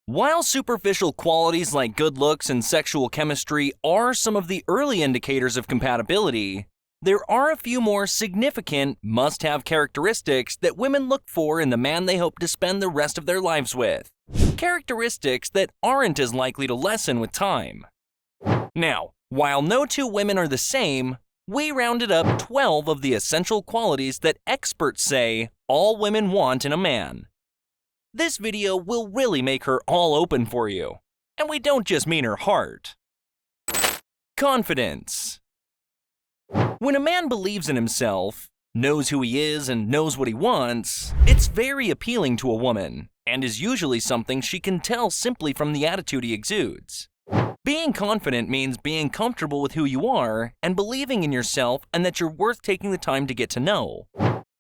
While superficial qualities like good looks and sexual chemistry are some of the early indicators of compatibility, there are a few more significant, must-have characteristics that women look for in the man they hope to spend the rest of their lives with. Characteristics that aren't as likely to lessen with time. Now, while no two women are the same, we rounded up 12 of the essential qualities that experts say all women want in a man. This video will really make her all open for you. And we don't just mean her heart. Confidence. When a man believes in himself, knows who he is, and knows what he wants, it's very appealing to a woman, and is usually something she can tell simply from the attitude he exudes. Being confident means being comfortable with who you are and believing in yourself and that you're worth taking the time to get to know.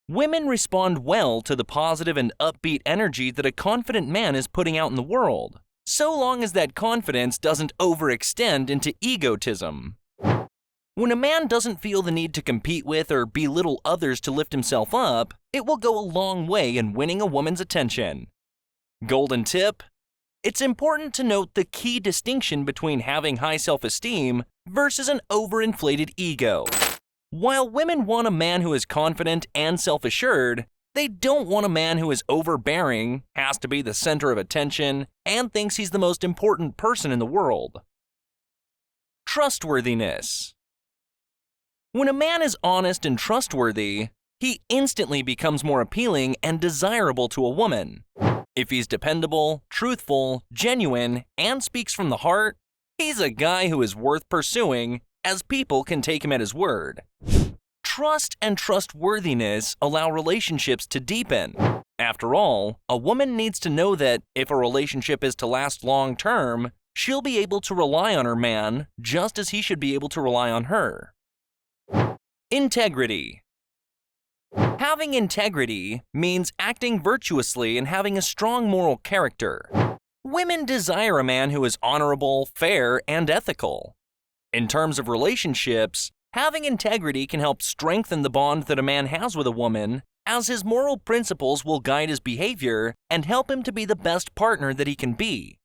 Women respond well to the positive and upbeat energy that a confident man is putting out in the world, so long as that confidence doesn't overextend into egotism. When a man doesn't feel the need to compete with or belittle others to lift himself up, it will go a long way in winning a woman's attention. Golden tip: it's important to note the key distinction between having high self-esteem versus an overinflated ego. While women want a man who is confident and self-assured, they don't want a man who is overbearing, has to be the center of attention, and thinks he's the most important person in the world. Trustworthiness. When a man is honest and trustworthy, he instantly becomes more appealing and desirable to a woman. If he's dependable, truthful, genuine, and speaks from the heart, he's a guy who is worth pursuing, as people can take him at his word. Trust and trustworthiness allow relationships to deepen. After all, a woman needs to know that if a relationship is to last long-term, she'll be able to rely on her man just as he should be able to rely on her. Integrity. Having integrity means acting virtuously and having a strong moral character. Women desire a man who is honorable, fair, and ethical. In terms of relationships, having integrity can help strengthen the bond that a man has with a woman, as his moral principles will guide his behavior and help him to be the best partner that he can be.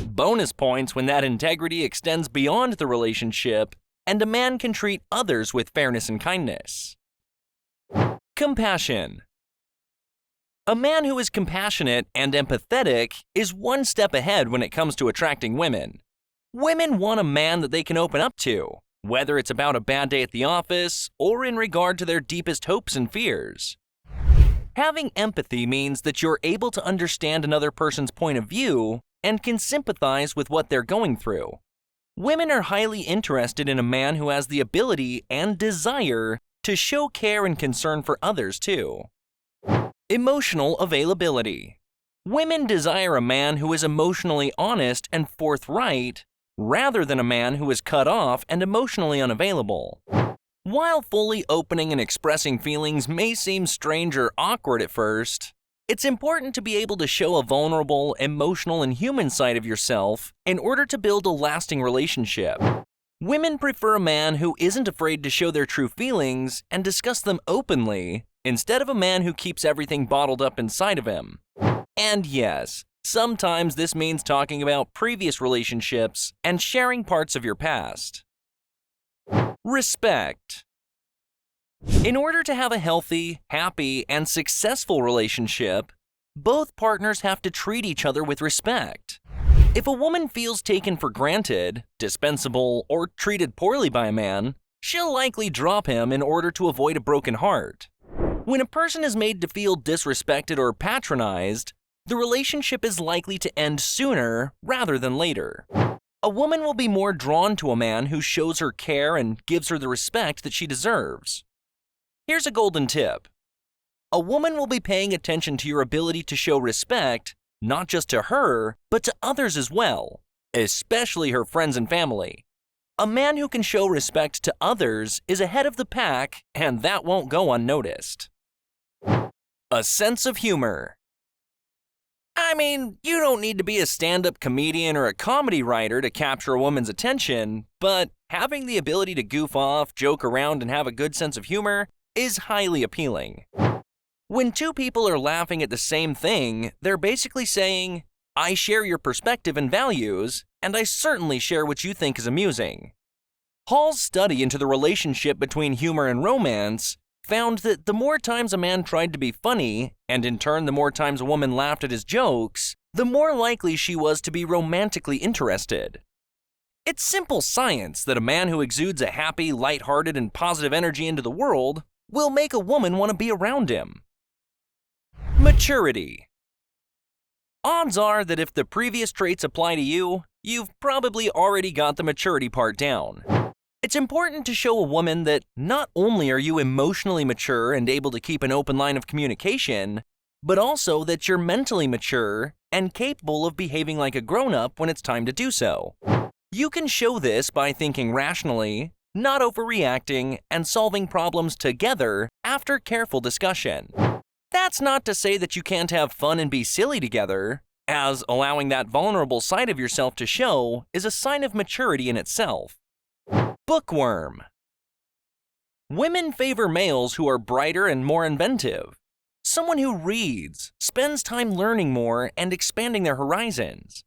Bonus points when that integrity extends beyond the relationship and a man can treat others with fairness and kindness. Compassion. A man who is compassionate and empathetic is one step ahead when it comes to attracting women. Women want a man that they can open up to, whether it's about a bad day at the office or in regard to their deepest hopes and fears. Having empathy means that you're able to understand another person's point of view and can sympathize with what they're going through. Women are highly interested in a man who has the ability and desire to show care and concern for others too. Emotional availability. Women desire a man who is emotionally honest and forthright, rather than a man who is cut off and emotionally unavailable. While fully opening and expressing feelings may seem strange or awkward at first, it's important to be able to show a vulnerable, emotional, and human side of yourself in order to build a lasting relationship. Women prefer a man who isn't afraid to show their true feelings and discuss them openly, instead of a man who keeps everything bottled up inside of him. And yes, sometimes this means talking about previous relationships and sharing parts of your past. Respect. In order to have a healthy, happy, and successful relationship, both partners have to treat each other with respect. If a woman feels taken for granted, dispensable, or treated poorly by a man, she'll likely drop him in order to avoid a broken heart. When a person is made to feel disrespected or patronized, the relationship is likely to end sooner rather than later. A woman will be more drawn to a man who shows her care and gives her the respect that she deserves. Here's a golden tip. A woman will be paying attention to your ability to show respect, not just to her, but to others as well, especially her friends and family. A man who can show respect to others is ahead of the pack, and that won't go unnoticed. A sense of humor. I mean, you don't need to be a stand-up comedian or a comedy writer to capture a woman's attention, but having the ability to goof off, joke around, and have a good sense of humor is highly appealing. When two people are laughing at the same thing, they're basically saying, I share your perspective and values, and I certainly share what you think is amusing. Hall's study into the relationship between humor and romance found that the more times a man tried to be funny, and in turn the more times a woman laughed at his jokes, the more likely she was to be romantically interested. It's simple science that a man who exudes a happy, lighthearted, and positive energy into the world will make a woman want to be around him. Maturity. Odds are that if the previous traits apply to you, you've probably already got the maturity part down. It's important to show a woman that not only are you emotionally mature and able to keep an open line of communication, but also that you're mentally mature and capable of behaving like a grown-up when it's time to do so. You can show this by thinking rationally, not overreacting, and solving problems together after careful discussion. That's not to say that you can't have fun and be silly together, as allowing that vulnerable side of yourself to show is a sign of maturity in itself. Bookworm. Women favor males who are brighter and more inventive. Someone who reads, spends time learning more and expanding their horizons.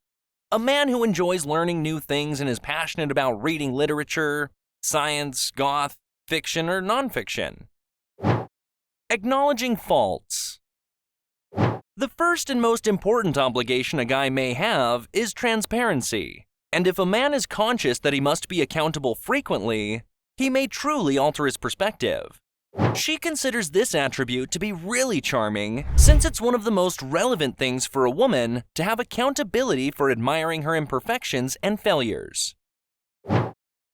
A man who enjoys learning new things and is passionate about reading literature, science, goth, fiction, or nonfiction. Acknowledging faults. The first and most important obligation a guy may have is transparency. And if a man is conscious that he must be accountable frequently, he may truly alter his perspective. She considers this attribute to be really charming, since it's one of the most relevant things for a woman to have accountability for admiring her imperfections and failures.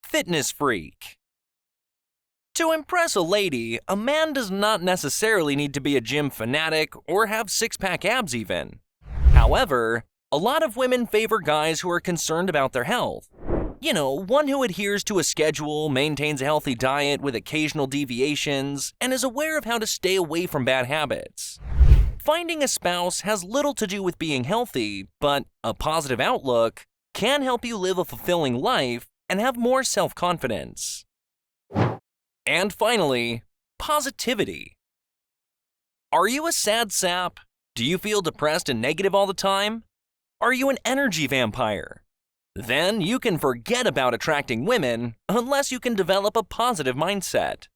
Fitness freak. To impress a lady, a man does not necessarily need to be a gym fanatic or have six-pack abs even. However, a lot of women favor guys who are concerned about their health. You know, one who adheres to a schedule, maintains a healthy diet with occasional deviations, and is aware of how to stay away from bad habits. Finding a spouse has little to do with being healthy, but a positive outlook can help you live a fulfilling life and have more self-confidence. And finally, positivity. Are you a sad sap? Do you feel depressed and negative all the time? Are you an energy vampire? Then you can forget about attracting women unless you can develop a positive mindset.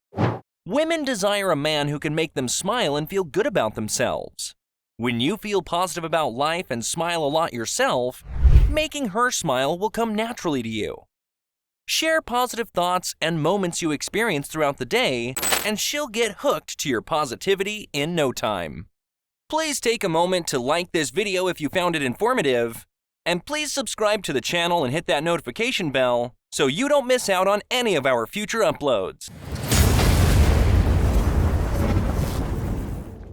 Women desire a man who can make them smile and feel good about themselves. When you feel positive about life and smile a lot yourself, making her smile will come naturally to you. Share positive thoughts and moments you experience throughout the day, and she'll get hooked to your positivity in no time. Please take a moment to like this video if you found it informative, and please subscribe to the channel and hit that notification bell so you don't miss out on any of our future uploads.